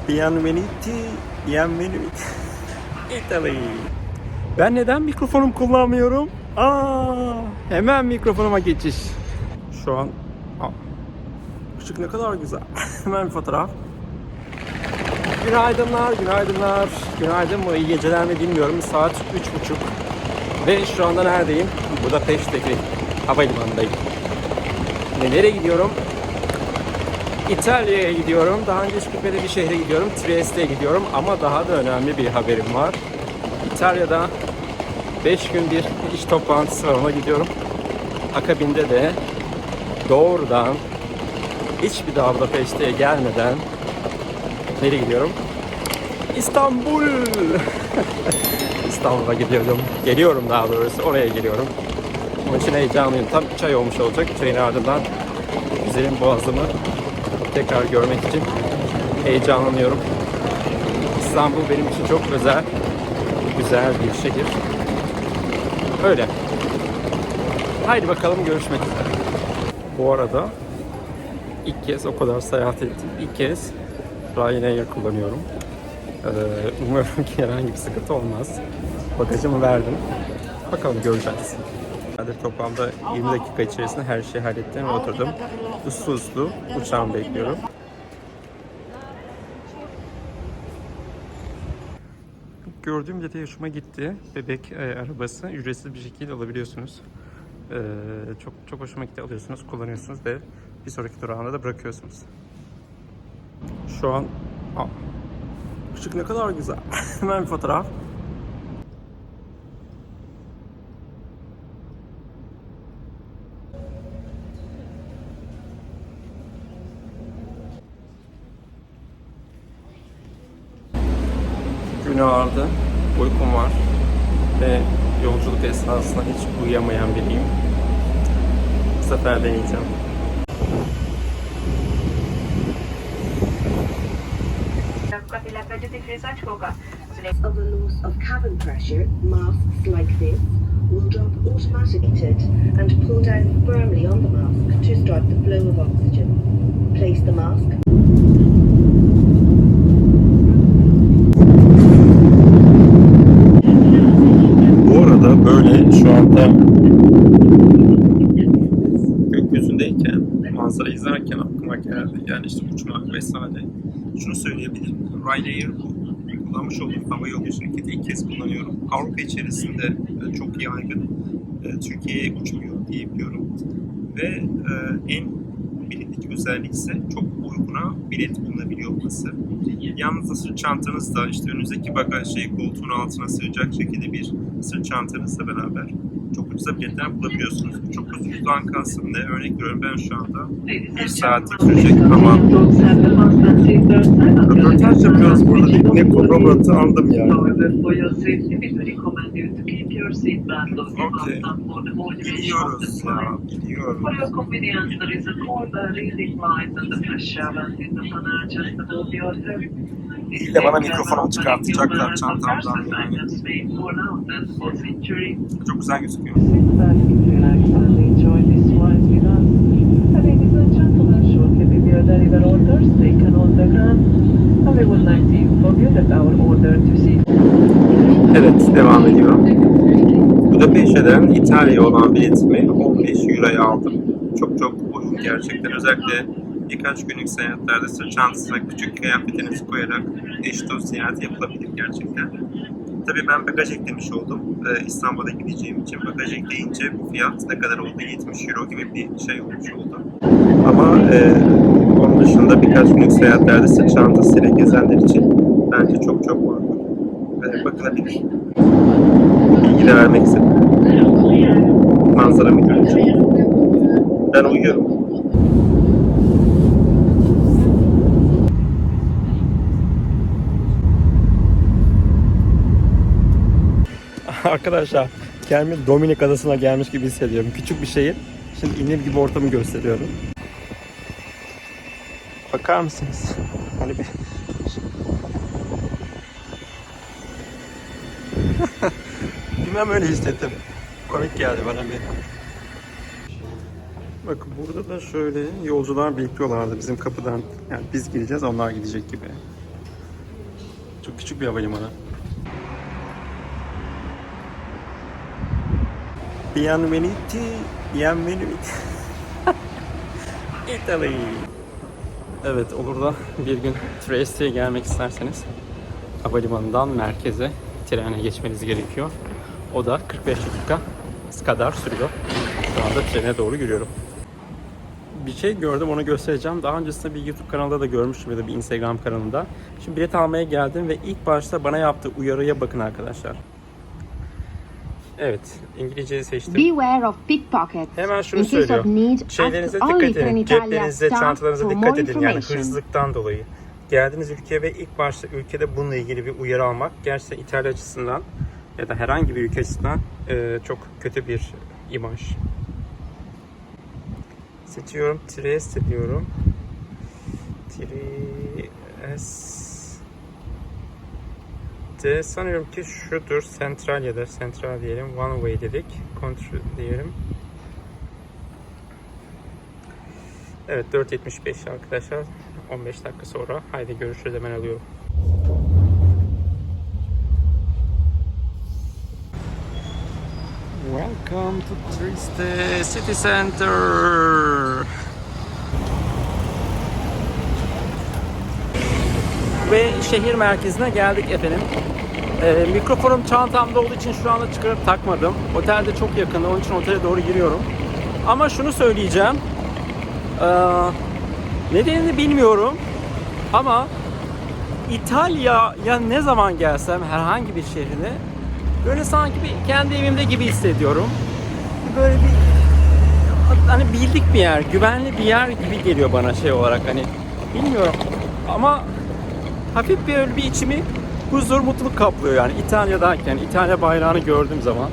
Bienvenuti, bienvenuti. Italy. Ben neden mikrofonum kullanmıyorum? Hemen mikrofonuma geçiş. Şu an ışık ne kadar güzel. Hemen bir fotoğraf. Günaydınlar, günaydınlar. Günaydın mı, iyi geceler mi bilmiyorum. Saat 3:30 ve şu anda neredeyim? Budapeşt'teki havalimanındayım. Ve nereye gidiyorum? İtalya'ya gidiyorum. Daha önce hiç gitmediğim bir şehre gidiyorum. Trieste'ye gidiyorum. Ama daha da önemli bir haberim var. İtalya'da 5 gün bir iş toplantısı var. Ona gidiyorum. Akabinde de doğrudan hiçbir daha Budapeşte'ye gelmeden nereye gidiyorum? İstanbul! İstanbul'a gidiyorum. Geliyorum daha doğrusu. Oraya geliyorum. Onun için heyecanlıyım. Tam 3 ay olmuş olacak. 3 ayın ardından güzelim boğazımı tekrar görmek için heyecanlanıyorum. İstanbul benim için çok özel, güzel bir şehir. Öyle. Haydi bakalım, görüşmek üzere. Bu arada ilk kez o kadar seyahat ettim. İlk kez Ryanair kullanıyorum. Umarım ki herhangi bir sıkıntı olmaz. Bagajımı verdim. Bakalım, göreceğiz. Toplamda 20 dakika içerisinde her şeyi hallettim ve oturdum. Uslu uçağımı bekliyorum. Gördüğüm detay hoşuma gitti. Bebek arabası ücretsiz bir şekilde alabiliyorsunuz. Çok hoşuma gitti. Alıyorsunuz, kullanıyorsunuz ve bir sonraki durağında da bırakıyorsunuz. Şu an ışık ne kadar güzel. Hemen bir fotoğraf. Gün ağardı, uykum var ve yolculuk esnasında hiç uyuyamayan biriyim. Bu sefer deneyeceğim. Of a loss of cabin pressure, masks like this will drop automatically and pull down firmly on the mask to start the flow of oxygen. Place the mask. Bu arada böyle şu anda gökyüzündeyken, manzara izlerken aklıma geldi. Yani işte uçmak vesaire. Şunu söyleyebilirim. Ryanair kullanmış olduğum havayolu şirketi ilk kez kullanıyorum. Avrupa içerisinde çok yaygın. Türkiye'ye uçmuyor diyebiliyorum. Ve en bilindik özelliği ise çok uyguna bilet bulunabiliyor olması. Yalnız sırt çantanızda, işte önünüzdeki bagaj koltuğun altına sığacak şekilde bir sırt çantanızla beraber çok ucuza biletler bulabiliyorsunuz. Çok ucuzdan kastım ne? Örnek veriyorum, ben şu anda 1 saatlik sürecek ama röportaj yapıyoruz burada deyip ne programı aldım yani. Okay. Biliyoruz ya, biliyorum. İyi de bana mikrofonu çıkartacaklar çantamdan yani. Çok güzel gözüküyor. Evet, devam ediyor. Budapeşte'den İtalya'ya olan biletimi 15 euroya aldım. Çok uygun gerçekten. Özellikle birkaç günlük seyahatlerde sırt çantasına küçük kıyafetinizi koyarak eş dost ziyareti yapılabilir gerçekten. Tabii ben bagaj eklemiş oldum. İstanbul'a gideceğim için bagaj ekleyince bu fiyat ne kadar oldu? 70 euro gibi bir şey olmuş oldu. Ama onun dışında birkaç günlük seyahatlerde sırt çantasıyla gezenler için bence çok uygun. Bakılabilir. Bilgi de vermek istedim. Manzaramı görünce. Ben uyuyorum. Arkadaşlar, kendimi Dominik Adası'na gelmiş gibi hissediyorum. Küçük bir şehir. Şimdi inir gibi ortamı gösteriyorum. Bakar mısınız? Hani bir... Bilmem, öyle hissettim. Komik geldi bana bir. Bakın burada da şöyle yolcular bekliyorlardı bizim kapıdan. Yani biz gireceğiz, onlar gidecek gibi. Çok küçük bir havalimanı. Bienvenuti, bienvenuti. Italy. Evet, olur da bir gün Trieste'ye gelmek isterseniz havalimanından merkeze trenle geçmeniz gerekiyor. O da 45 dakika kadar sürüyor. Şu anda trene doğru yürüyorum. Bir şey gördüm, onu göstereceğim. Daha öncesinde bir YouTube kanalında da görmüştüm ya da bir Instagram kanalında. Şimdi bilet almaya geldim ve ilk başta bana yaptığı uyarıya bakın arkadaşlar. Evet, İngilizceyi seçtim. Beware of pickpockets. Hemen şunu In case söylüyor. of need, ask Şeylerinize only dikkat edin. Tren Italia Ceplerinize, staff çantalarınıza for dikkat more edin. Yani information. hırsızlıktan dolayı. Geldiğiniz ülkeye ve ilk başta ülkede bununla ilgili bir uyarı almak gerçekten İtalya açısından ya da herhangi bir ülke açısından çok kötü bir imaj. Seçiyorum. Trieste diyorum. Trieste sanıyorum ki şudur. Centralia'dır. Central diyelim. One way dedik. Control diyelim. Evet, 4.75 arkadaşlar. 15 dakika sonra. Haydi görüşürüz, hemen alıyorum. Welcome to Trieste City Center. Ve şehir merkezine geldik efendim. Mikrofonum çantamda olduğu için şu anda çıkarıp takmadım. Otelde çok yakın, onun için otele doğru giriyorum. Ama şunu söyleyeceğim. Nedenini bilmiyorum. Ama İtalya'ya ne zaman gelsem herhangi bir şehrine böyle sanki bir kendi evimde gibi hissediyorum. Böyle bir hani bildik bir yer, güvenli bir yer gibi geliyor bana şey olarak, hani bilmiyorum. Ama hafif bir içimi huzur, mutluluk kaplıyor yani İtalya'dayken, İtalya bayrağını gördüğüm zaman.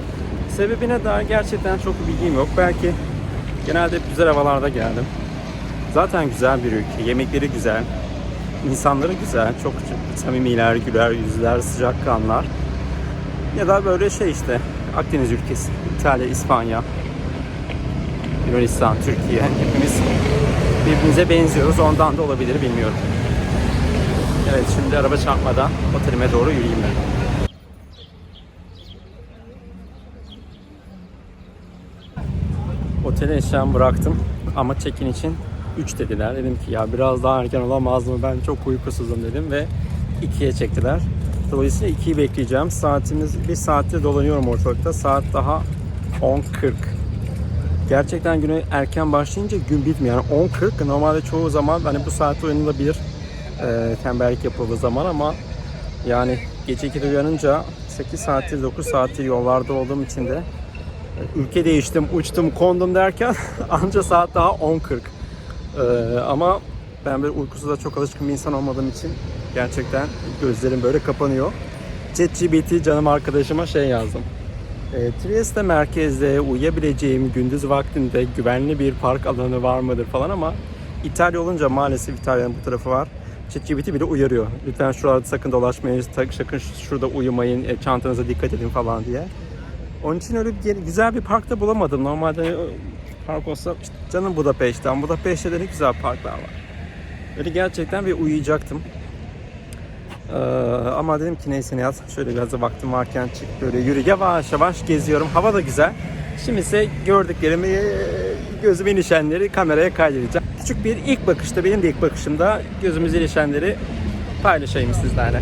Sebebine dair gerçekten çok bir bilgim yok. Belki genelde güzel havalarda geldim. Zaten güzel bir ülke, yemekleri güzel, insanları güzel, çok samimiler, güler yüzler, sıcakkanlar. Ya da böyle şey işte, Akdeniz ülkesi, İtalya, İspanya, Yunanistan, Türkiye, hepimiz birbirimize benziyoruz. Ondan da olabilir, bilmiyorum. Evet, şimdi araba çarpmadan otelime doğru yürüyeyim ben. Otele eşyamı bıraktım ama check-in için 3 dediler. Dedim ki ya biraz daha erken olamaz mı? Ben çok uykusuzum dedim ve 2'ye çektiler. Dolayısıyla 2'yi bekleyeceğim. Saatimiz 1 saattir dolanıyorum ortalıkta. Saat daha 10.40. Gerçekten güne erken başlayınca gün bitmiyor. Yani 10.40 normalde çoğu zaman hani bu saatte uyanılabilir. Tembellik yapıldığı zaman ama yani gece 2'de uyanınca 8 saattir 9 saattir yollarda olduğum için de ülke değiştim, uçtum, kondum derken anca saat daha 10.40. Ama ben böyle uykusuza çok alışkın bir insan olmadığım için gerçekten gözlerim böyle kapanıyor. ChatGPT canım arkadaşıma şey yazdım. Trieste merkezde uyuyabileceğim gündüz vaktinde güvenli bir park alanı var mıdır falan, ama İtalya olunca maalesef İtalya'nın bu tarafı var. ChatGPT bile uyarıyor. Lütfen şuralarda sakın dolaşmayın, sakın şurada uyumayın, çantanıza dikkat edin falan diye. Onun için öyle güzel bir parkta bulamadım. Normalde park olsa işte canım Budapeşte de ne güzel parklar var. Öyle gerçekten bir uyuyacaktım. Ama dedim ki neyse ne yaz. Şöyle biraz da vaktim varken çık böyle yürü, yavaş yavaş geziyorum. Hava da güzel. Şimdi ise gördüklerimi, gözüme ilişenleri kameraya kaydedeceğim. Küçük bir ilk bakışta, benim de ilk bakışımda gözümüze ilişenleri paylaşayım sizlerle.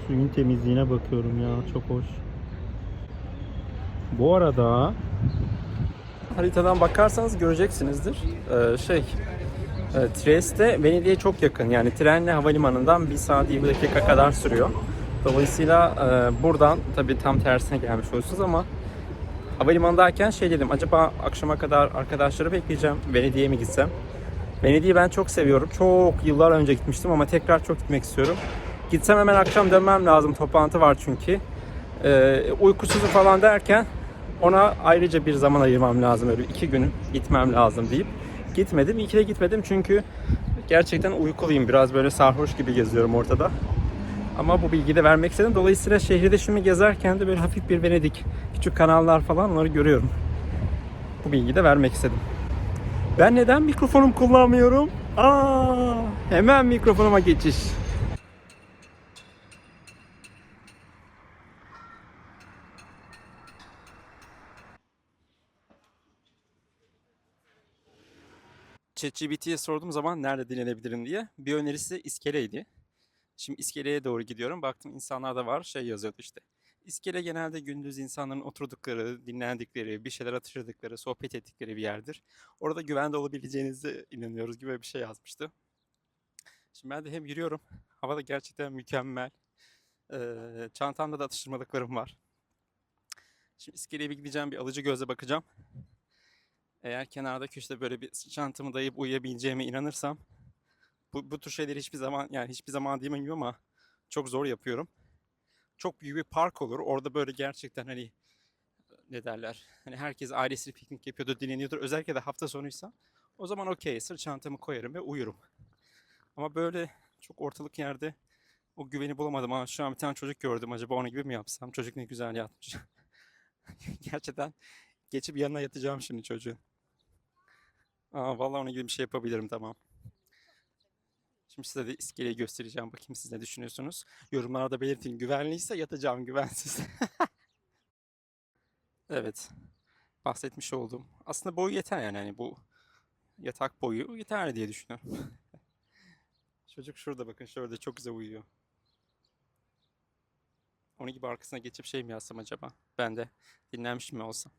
Suyun temizliğine bakıyorum ya, çok hoş. Bu arada haritadan bakarsanız göreceksinizdir. Trieste Venedik'e çok yakın. Yani trenle havalimanından 1 saat 20 dakika kadar sürüyor. Dolayısıyla buradan tabii tam tersine gelmiş oluyorsunuz ama havalimanındayken şey dedim, acaba akşama kadar arkadaşları bekleyeceğim, Venedik'e mi gitsem? Venedik'i ben çok seviyorum. Çok yıllar önce gitmiştim ama tekrar çok gitmek istiyorum. Gitsem hemen akşam dönmem lazım. Toplantı var çünkü. Uykusuzum falan derken ona ayrıca bir zaman ayırmam lazım. Öyle 2 gün gitmem lazım deyip gitmedim. İyi ki de gitmedim çünkü Gerçekten uykuluyum. Biraz böyle sarhoş gibi geziyorum ortada. Ama bu bilgiyi de vermek istedim. Dolayısıyla şehirde şimdi gezerken de böyle hafif bir Venedik, küçük kanallar falan onları görüyorum. Bu bilgiyi de vermek istedim. Ben neden mikrofonum kullanmıyorum? Hemen mikrofonuma geçiş. ChatGPT'ye sorduğum zaman nerede dinlenebilirim diye bir önerisi İskele'ydi. Şimdi İskele'ye doğru gidiyorum. Baktım insanlar da var şey yazıyordu işte. İskele genelde gündüz insanların oturdukları, dinlendikleri, bir şeyler atıştırdıkları, sohbet ettikleri bir yerdir. Orada güvende olabileceğinize inanıyoruz gibi bir şey yazmıştı. Şimdi ben de hem yürüyorum. Hava da gerçekten mükemmel. Çantamda da atıştırmalıklarım var. Şimdi İskele'ye bir gideceğim, bir alıcı gözle bakacağım. Eğer kenarda köşede böyle bir çantamı dayayıp uyuyabileceğime inanırsam bu tür şeyleri hiçbir zaman diyemem ama çok zor yapıyorum. Çok büyük bir park olur. Orada böyle gerçekten hani ne derler? Hani herkes ailesiyle piknik yapıyordur, dinleniyordur. Özellikle de hafta sonuysa o zaman okey. Sırt çantamı koyarım ve uyurum. Ama böyle çok ortalık yerde o güveni bulamadım. Şu an bir tane çocuk gördüm. Acaba onun gibi mi yapsam? Çocuk ne güzel yatmış. Gerçekten geçip yanına yatacağım şimdi çocuğun. Vallahi onun gibi bir şey yapabilirim, tamam. Şimdi size de iskeleyi göstereceğim. Bakayım siz ne düşünüyorsunuz? Yorumlarda belirtin. Güvenliyse yatacağım, güvensiz. Evet. Bahsetmiş oldum. Aslında boyu yeter yani. Hani bu yatak boyu yeter diye düşünüyorum. Çocuk şurada, bakın şurada çok güzel uyuyor. Onun gibi arkasına geçip şey mi yazsam acaba? Ben de dinlenmiş mi olsam?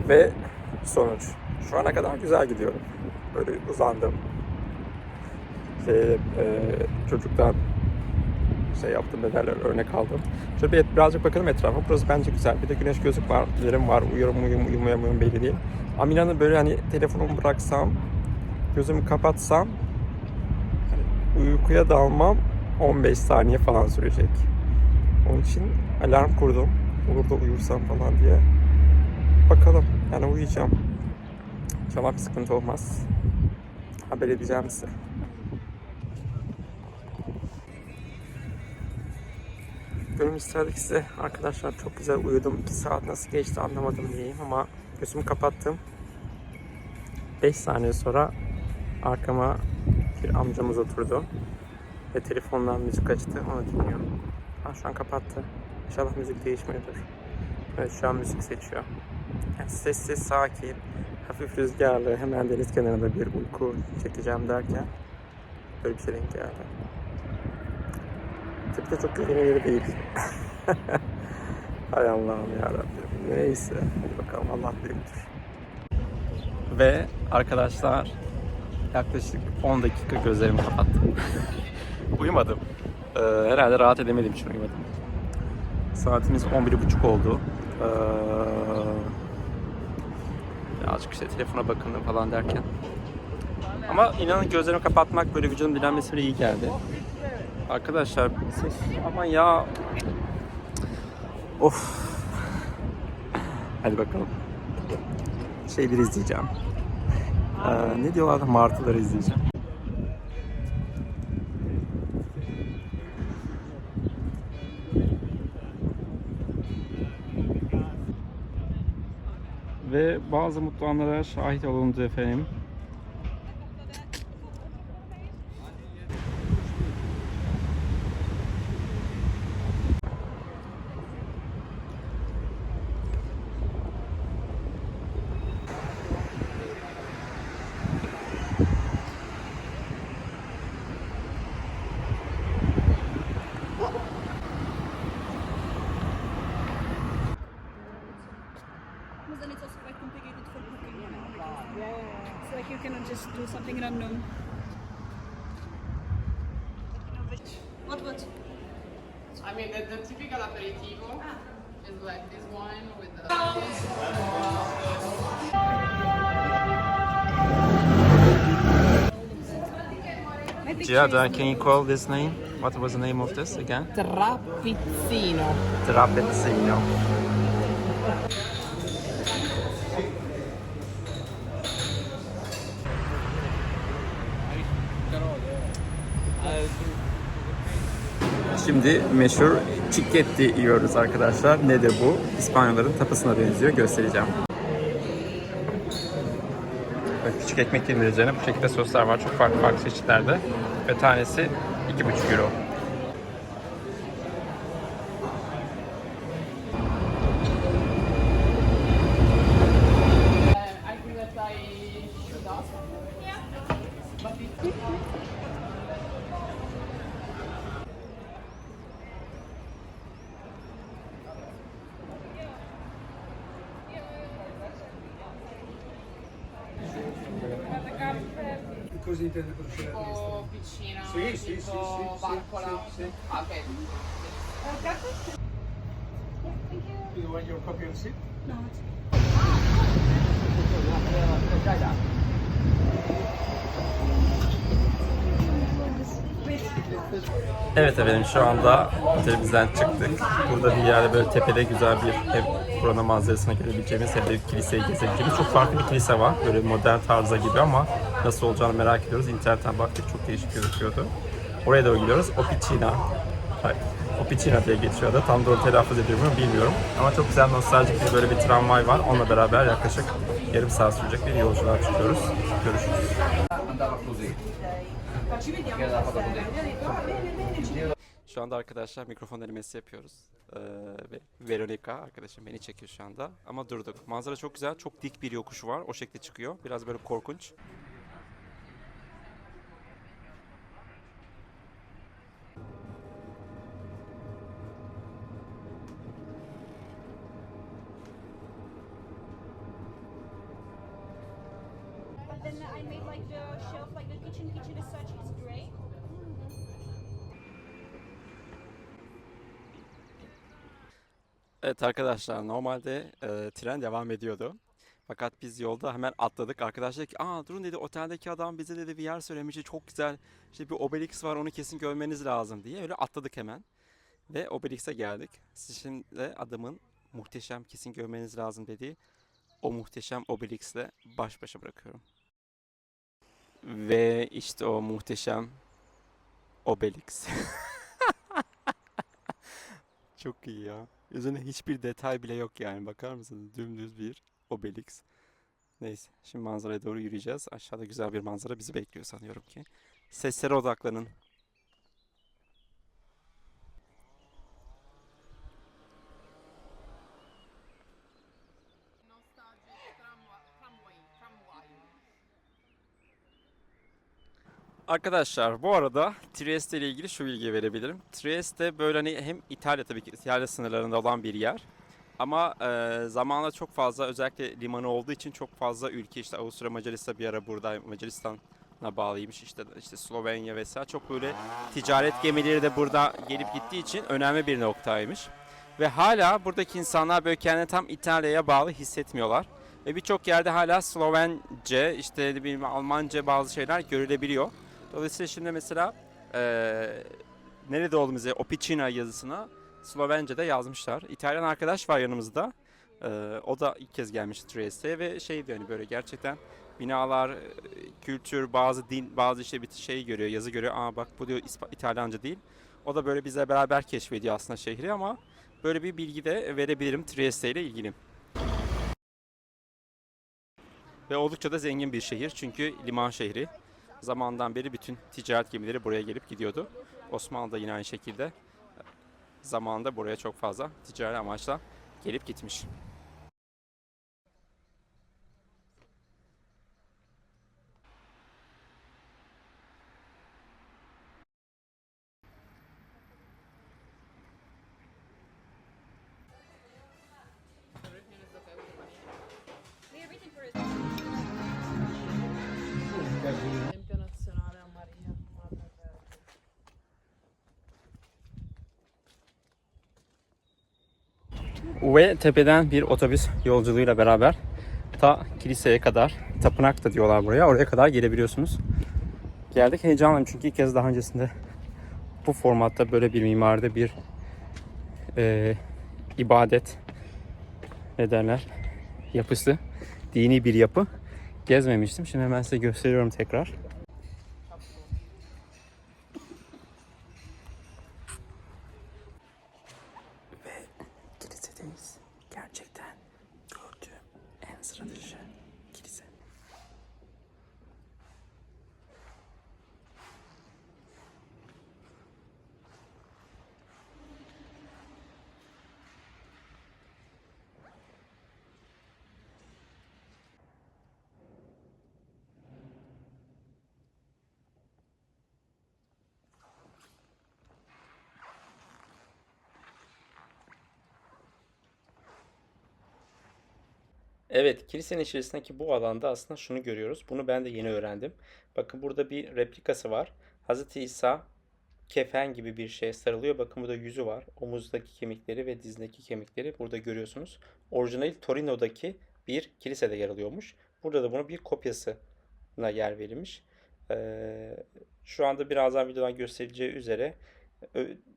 Ve sonuç. Şu ana kadar güzel gidiyorum. Böyle uzandım. Çocuktan şey yaptım, ne derler, örnek aldım. Şöyle birazcık bakalım etrafa. Burası bence güzel. Bir de güneş gözlük var, üzerim var. Uyumuyamıyorum belli değil. Amina'nın böyle hani telefonumu bıraksam, gözümü kapatsam hani uykuya dalmam 15 saniye falan sürecek. Onun için alarm kurdum. Olur da uyursam falan diye. Bakalım. Yani uyuyacağım. İnşallah bir sıkıntı olmaz. Haber edeceğim size. Gönül isterdi ki size arkadaşlar çok güzel uyudum. 2 saat nasıl geçti anlamadım diyeyim ama gözümü kapattım. 5 saniye sonra arkama bir amcamız oturdu. Ve telefondan müzik açtı. Onu dinliyorum. Şu an kapattı. İnşallah müzik değişmiyordur. Evet, şu an müzik seçiyor. Yani sessiz, sakin, hafif rüzgarlı, hemen deniz kenarında bir uyku çekeceğim derken böyle bir şey denk geldi. Tabii de çok güvenilir değil. Hay Allah'ım yarabbim. Neyse. Hadi bakalım, Allah büyüktür. Ve arkadaşlar yaklaşık 10 dakika gözlerimi kapattım. Uyumadım. Herhalde rahat edemediğim için uyumadım. Saatimiz 11:30 oldu. Birazcık işte telefona bakındım falan derken. Ama inanın gözlerimi kapatmak böyle vücudun dinlenmesine iyi geldi. Arkadaşlar ses aman ya. Of. Hadi bakalım. Şeyleri izleyeceğim. Ne diyorlar da martıları izleyeceğim. Ve bazı mutlu anlara şahit olundu efendim. Then it's also quite complicated for cooking. It's like you cannot just do something random. What? I mean, the typical aperitivo is like this wine with the... Giada, can you call this name? What was the name of this again? Trapezzino. Trapezzino. Şimdi meşhur çikletti yiyoruz arkadaşlar. Nedir bu? İspanyolların tapasına benziyor. Göstereceğim. Böyle küçük ekmek dilimleri üzerine bu şekilde soslar var. Çok farklı farklı çeşitlerde. Ve tanesi 2,5 euro. I think that I should ask. Yeah. But it, Cosa intende conoscere la lista? tipo piccina, Sì, sì, tipo sì, sì, baccola. sì, sì. Ah, ok. Do you want your copy of receipt? Evet efendim, şu anda otelimizden çıktık. Burada bir yerde böyle tepede güzel bir hem buranın manzarasını görebileceğimiz hem de bir kiliseyi gezebileceğimiz çok farklı bir kilise var. Böyle modern tarzda gibi ama nasıl olacağını merak ediyoruz. İnternetten baktık, çok değişik gözüküyordu. Oraya doğru gidiyoruz. Opicina diye geçiyor da tam doğru telaffuz ediyor muyum bilmiyorum. Ama çok güzel nostaljik bir böyle bir tramvay var. Onunla beraber yaklaşık yarım saat sürecek bir yolculuğa çıkıyoruz. Görüşürüz. Şu anda arkadaşlar mikrofon denemesi yapıyoruz. Ve Veronica arkadaşım beni çekiyor şu anda. Ama durduk. Manzara çok güzel. Çok dik bir yokuş var. O şekilde çıkıyor. Biraz böyle korkunç. But then I made like the shelf, like the kitchen as such is gray. Evet arkadaşlar, normalde tren devam ediyordu. Fakat biz yolda hemen atladık. Arkadaşlar dedi ki, durun dedi, oteldeki adam bize dedi bir yer söylemişti. Çok güzel işte bir Obelix var, onu kesin görmeniz lazım diye. Öyle atladık hemen. Ve Obelix'e geldik. Siz şimdi adamın muhteşem, kesin görmeniz lazım dediği o muhteşem Obelix'le baş başa bırakıyorum. Ve işte o muhteşem Obelix. Çok iyi ya. Üzerine hiçbir detay bile yok yani. Bakar mısınız? Dümdüz bir Obelix. Neyse. Şimdi manzaraya doğru yürüyeceğiz. Aşağıda güzel bir manzara bizi bekliyor sanıyorum ki. Seslere odaklanın. Nostalgic tramway. Arkadaşlar bu arada Trieste ile ilgili şu bilgi verebilirim. Trieste böyle hani hem İtalya, tabii ki İtalya sınırlarında olan bir yer. Ama zamanla çok fazla, özellikle limanı olduğu için çok fazla ülke, işte Avusturya, Macaristan bir ara burada, Macaristan'a bağlıymış, işte Slovenya vesaire, çok böyle ticaret gemileri de burada gelip gittiği için önemli bir noktaymış. Ve hala buradaki insanlar böyle kendini tam İtalya'ya bağlı hissetmiyorlar. Ve birçok yerde hala Slovence, işte ne bileyim Almanca bazı şeyler görülebiliyor. Dolayısıyla şimdi mesela nerede olduğumuzu, Opicina yazısına Slovence'de yazmışlar. İtalyan arkadaş var yanımızda. O da ilk kez gelmiş Trieste'ye ve şeydi hani böyle gerçekten binalar, kültür, bazı din, bazı işte bir şey görüyor, yazı görüyor. Bak bu diyor İtalyanca değil. O da böyle bizle beraber keşfediyor aslında şehri, ama böyle bir bilgi de verebilirim Trieste ile ilgili. Ve oldukça da zengin bir şehir çünkü liman şehri. Zamandan beri bütün ticaret gemileri buraya gelip gidiyordu. Osmanlı da yine aynı şekilde zamanında buraya çok fazla ticari amaçla gelip gitmiş. Everything is okay with the money. We are waiting for it. Tempio nazionale a Maria. Madre Vergine. Ve tepeden bir otobüs yolculuğuyla beraber ta kiliseye kadar, tapınak da diyorlar buraya, oraya kadar gelebiliyorsunuz. Geldik, heyecanlıyım çünkü ilk kez daha öncesinde bu formatta böyle bir mimaride bir ibadet, ne derler, yapısı, dini bir yapı gezmemiştim. Şimdi hemen size gösteriyorum tekrar. Evet, kilisenin içerisindeki bu alanda aslında şunu görüyoruz. Bunu ben de yeni öğrendim. Bakın burada bir replikası var. Hazreti İsa kefen gibi bir şeye sarılıyor. Bakın burada yüzü var. Omuzdaki kemikleri ve dizindeki kemikleri burada görüyorsunuz. Orijinal Torino'daki bir kilisede yer alıyormuş. Burada da bunun bir kopyasına yer verilmiş. Şu anda birazdan videodan gösterileceği üzere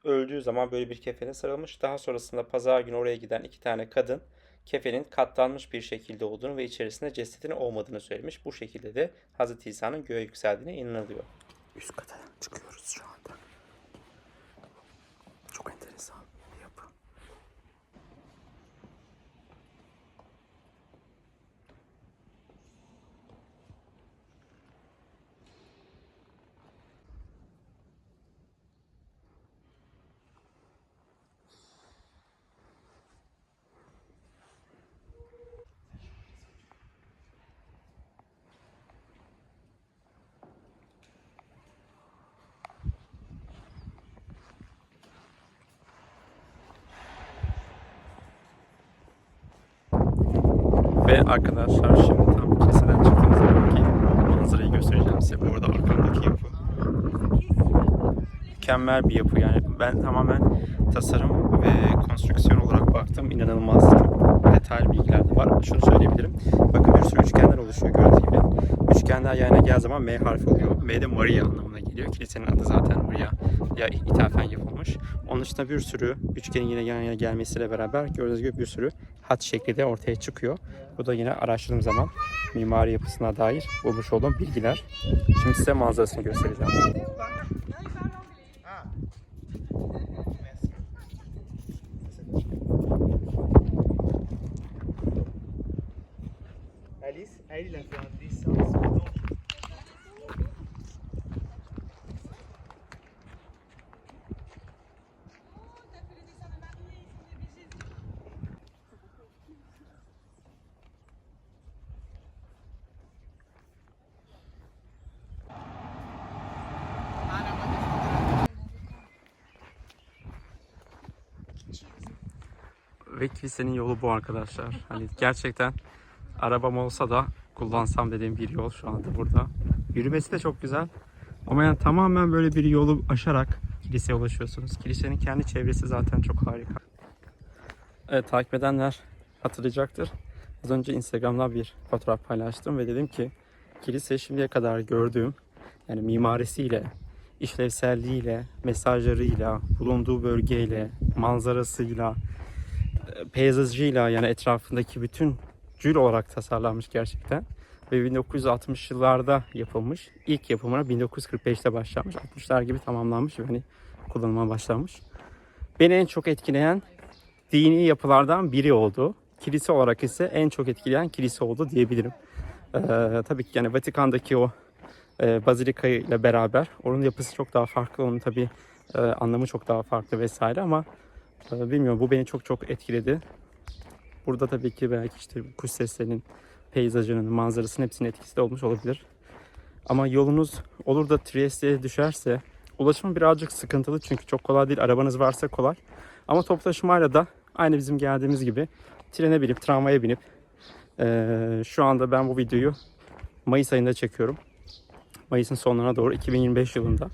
öldüğü zaman böyle bir kefene sarılmış. Daha sonrasında pazar günü oraya giden 2 tane kadın kefenin katlanmış bir şekilde olduğunu ve içerisinde cesedinin olmadığını söylemiş. Bu şekilde de Hz. İsa'nın göğe yükseldiğine inanılıyor. Üst kata çıkıyoruz şu anda. Çok enteresan bir yapı. Ve arkadaşlar şimdi tam kiliseden çıktığımız zamanki manzarayı göstereceğim size. Bu arada arkamdaki yapı mükemmel bir yapı. Yani ben tamamen tasarım ve konstrüksiyon olarak baktım. İnanılmaz çok detaylı bilgiler de var. Şunu söyleyebilirim. Bakın bir sürü üçgenler oluşuyor gördüğünüz gibi. Üçgenler yan yana geldiği zaman M harfi oluyor. M de Maria anlamına geliyor. Kilisenin adı zaten Maria'ya ithafen yapılmış. Onun dışında bir sürü üçgenin yine yan yana gelmesiyle beraber gördüğünüz gibi bir sürü hat şekli de ortaya çıkıyor. Bu da yine araştırdığım zaman mimari yapısına dair bulmuş olduğum bilgiler. Şimdi size manzarasını göstereceğim. Alice, elle, il a fait un dessin. Donc, Ve kilisenin yolu bu arkadaşlar. Hani gerçekten arabam olsa da kullansam dediğim bir yol şu anda burada. Yürümesi de çok güzel. Ama yani tamamen böyle bir yolu aşarak kiliseye ulaşıyorsunuz. Kilisenin kendi çevresi zaten çok harika. Evet, takip edenler hatırlayacaktır. Az önce Instagram'da bir fotoğraf paylaştım ve dedim ki kilise şimdiye kadar gördüğüm yani mimarisiyle, işlevselliğiyle, mesajlarıyla, bulunduğu bölgeyle, manzarasıyla, peyzajıyla yani etrafındaki bütün cül olarak tasarlanmış gerçekten. Ve 1960 yıllarda yapılmış. İlk yapımına 1945'te başlanmış. 60'lar gibi tamamlanmış ve hani kullanıma başlanmış. Beni en çok etkileyen dini yapılardan biri oldu. Kilise olarak ise en çok etkileyen kilise oldu diyebilirim. Tabii ki yani Vatikan'daki o bazilika ile beraber onun yapısı çok daha farklı. Onun tabii anlamı çok daha farklı vesaire ama bilmiyorum, bu beni çok çok etkiledi. Burada tabii ki belki işte kuş seslerinin, peyzajının, manzarasının hepsinin etkisi de olmuş olabilir. Ama yolunuz olur da Trieste'ye düşerse ulaşım birazcık sıkıntılı çünkü çok kolay değil. Arabanız varsa kolay. Ama toplu taşımayla da aynı bizim geldiğimiz gibi trene binip, tramvaya binip şu anda ben bu videoyu Mayıs ayında çekiyorum. Mayıs'ın sonlarına doğru 2025 yılında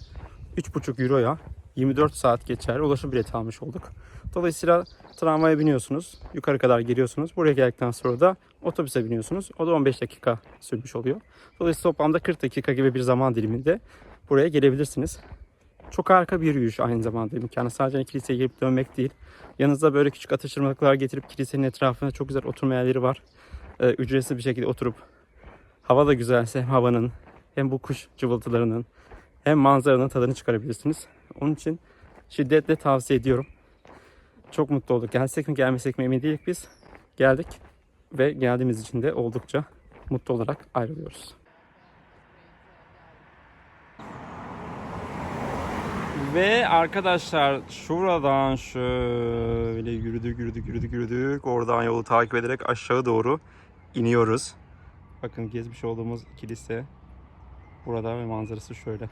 3,5 euroya 24 saat geçerli ulaşım bileti almış olduk. Dolayısıyla tramvaya biniyorsunuz, yukarı kadar geliyorsunuz. Buraya geldikten sonra da otobüse biniyorsunuz. O da 15 dakika sürmüş oluyor. Dolayısıyla toplamda 40 dakika gibi bir zaman diliminde buraya gelebilirsiniz. Çok harika bir yürüyüş aynı zamanda imkanı. Sadece kiliseye gelip dönmek değil. Yanınızda böyle küçük atıştırmalıklar getirip kilisenin etrafına çok güzel oturma yerleri var. Ücretsiz bir şekilde oturup hava da güzelse hem havanın hem bu kuş cıvıltılarının hem manzaranın tadını çıkarabilirsiniz. Onun için şiddetle tavsiye ediyorum. Çok mutlu olduk. Gelsek mi gelmesek mi emin değilik biz. Geldik ve geldiğimiz için de oldukça mutlu olarak ayrılıyoruz. Ve arkadaşlar şuradan şöyle yürüdük. Oradan yolu takip ederek aşağı doğru iniyoruz. Bakın gezmiş olduğumuz kilise burada ve manzarası şöyle.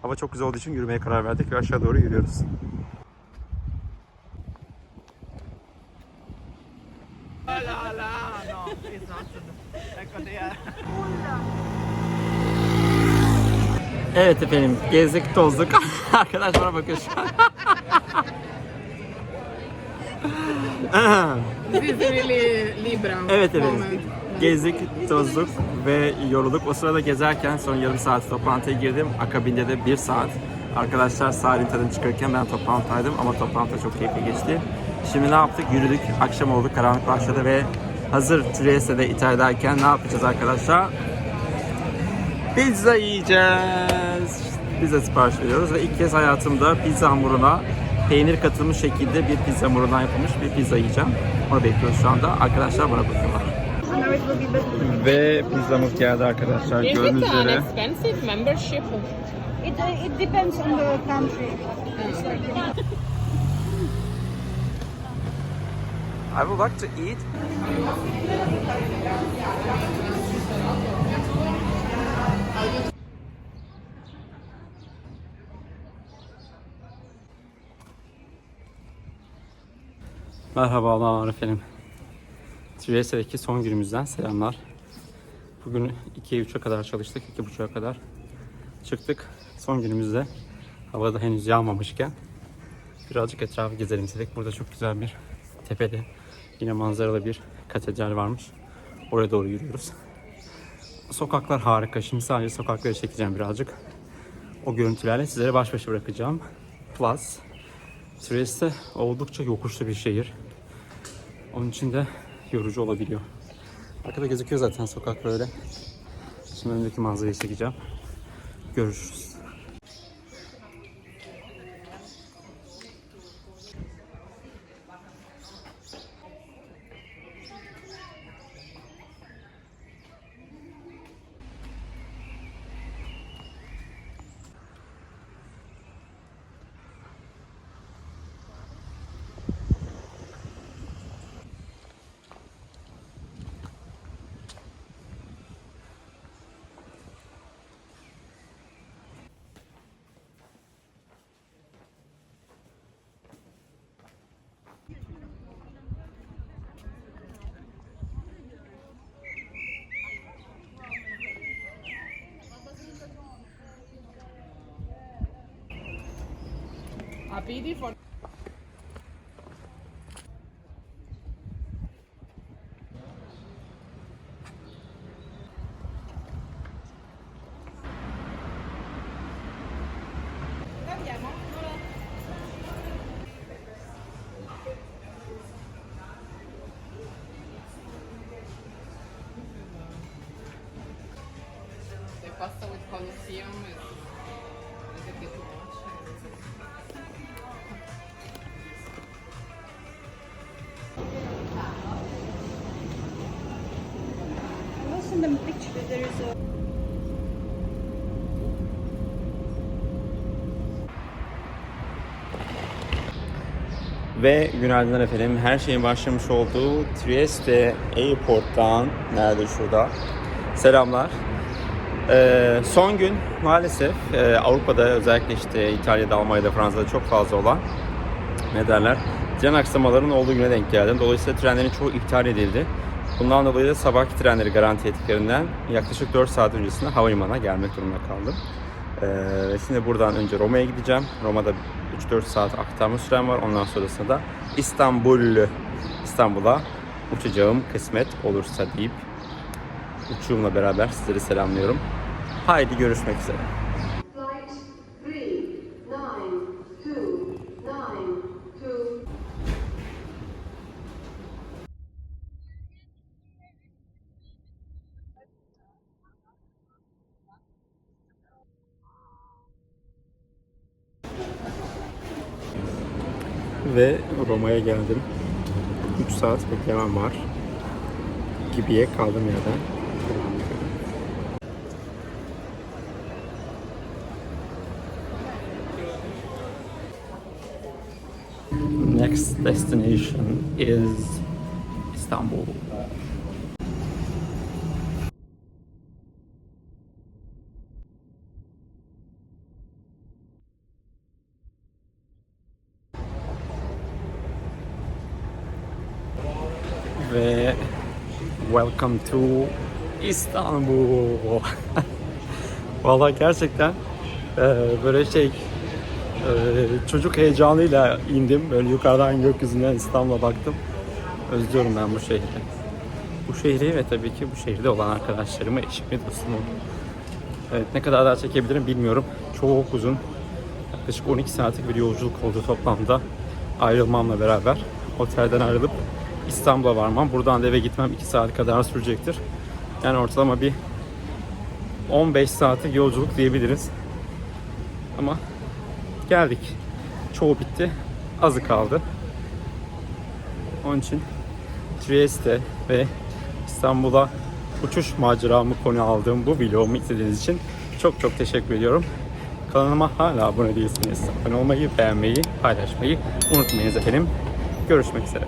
Hava çok güzel olduğu için yürümeye karar verdik ve aşağı doğru yürüyoruz. Evet efendim, gezdik tozduk. Arkadaşlara bakıyor şu an. This is really Libra Evet efendim, moment. gezdik, tozduk ve yorulduk. O sırada gezerken son yarım saat toplantıya girdim. Akabinde de 1 saat. Arkadaşlar sahilin tadını çıkarırken ben toplantıdaydım ama toplantı çok keyifli geçti. Şimdi ne yaptık? Yürüdük, akşam oldu, karanlık başladı ve hazır Trieste'de İtalya'dayken ne yapacağız arkadaşlar? Pizza yiyeceğiz. Pizza sipariş veriyoruz ve ilk kez hayatımda pizza hamuruna peynir katılmış şekilde bir pizza hamurundan yapılmış bir pizza yiyeceğim. Onu bekliyoruz şu anda. Arkadaşlar bana bakıyorlar. Ve pizzamız geldi arkadaşlar. Is Gördüğünüz it an üzere. expensive membership? It depends on the country. I would like to eat. Merhabalar efendim. Trieste'deki son günümüzden selamlar. Bugün 2'ye 3'e kadar çalıştık. 2.30'a kadar çıktık. Son günümüzde havada henüz yağmamışken birazcık etrafı gezelim istedik. Burada çok güzel bir tepede yine manzaralı bir katedral varmış. Oraya doğru yürüyoruz. Sokaklar harika. Şimdi sadece sokakları çekeceğim birazcık. O görüntülerle sizlere baş başa bırakacağım. Plus, Trieste oldukça yokuşlu bir şehir. Onun için de yorucu olabiliyor. Arkada gözüküyor zaten sokak böyle. Şimdi önündeki manzarayı çekeceğim. Görüşürüz. A PD for the pasta with Colosseum is a bit too much. Also in the picture there is a Ve günaydın efendim. Her şeyin başlamış olduğu Trieste Airport'tan, nerede şurada? Selamlar. Son gün maalesef Avrupa'da özellikle işte İtalya'da, Almanya'da, Fransa'da çok fazla olan ne derler? Tren aksamalarının olduğu güne denk geldim. Dolayısıyla trenlerin çoğu iptal edildi. Bundan dolayı da sabahki trenleri garanti ettiklerinden yaklaşık 4 saat öncesinde havalimanına gelmek durumunda kaldım. Şimdi buradan önce Roma'ya gideceğim. Roma'da 3-4 saat aktarma sürem var. Ondan sonrasında da İstanbul'a uçacağım kısmet olursa deyip uçuşumla beraber sizleri selamlıyorum. Haydi görüşmek üzere. Flight 39292. Ve Roma'ya geldim. 3 saat beklemem var. Gibiye kaldım yerden. Next destination is Istanbul. Ve welcome to İstanbul. Vallahi gerçekten böyle çocuk heyecanıyla indim. Böyle yukarıdan gökyüzünden İstanbul'a baktım. Özlüyorum ben bu şehri. Bu şehri ve tabii ki bu şehirde olan arkadaşlarımı, eşimi, dostumu. Evet, ne kadar daha çekebilirim bilmiyorum. Çok uzun. Yaklaşık 12 saatlik bir yolculuk oldu toplamda. Ayrılmamla beraber. Otelden ayrılıp İstanbul'a varmam. Buradan da eve gitmem 2 saat kadar sürecektir. Yani ortalama bir 15 saatlik yolculuk diyebiliriz. Ama geldik. Çoğu bitti. Azı kaldı. Onun için Trieste ve İstanbul'a uçuş maceramı konu aldığım bu vlogumu izlediğiniz için çok çok teşekkür ediyorum. Kanalıma hala abone değilseniz abone olmayı, beğenmeyi, paylaşmayı unutmayınız efendim. Görüşmek üzere.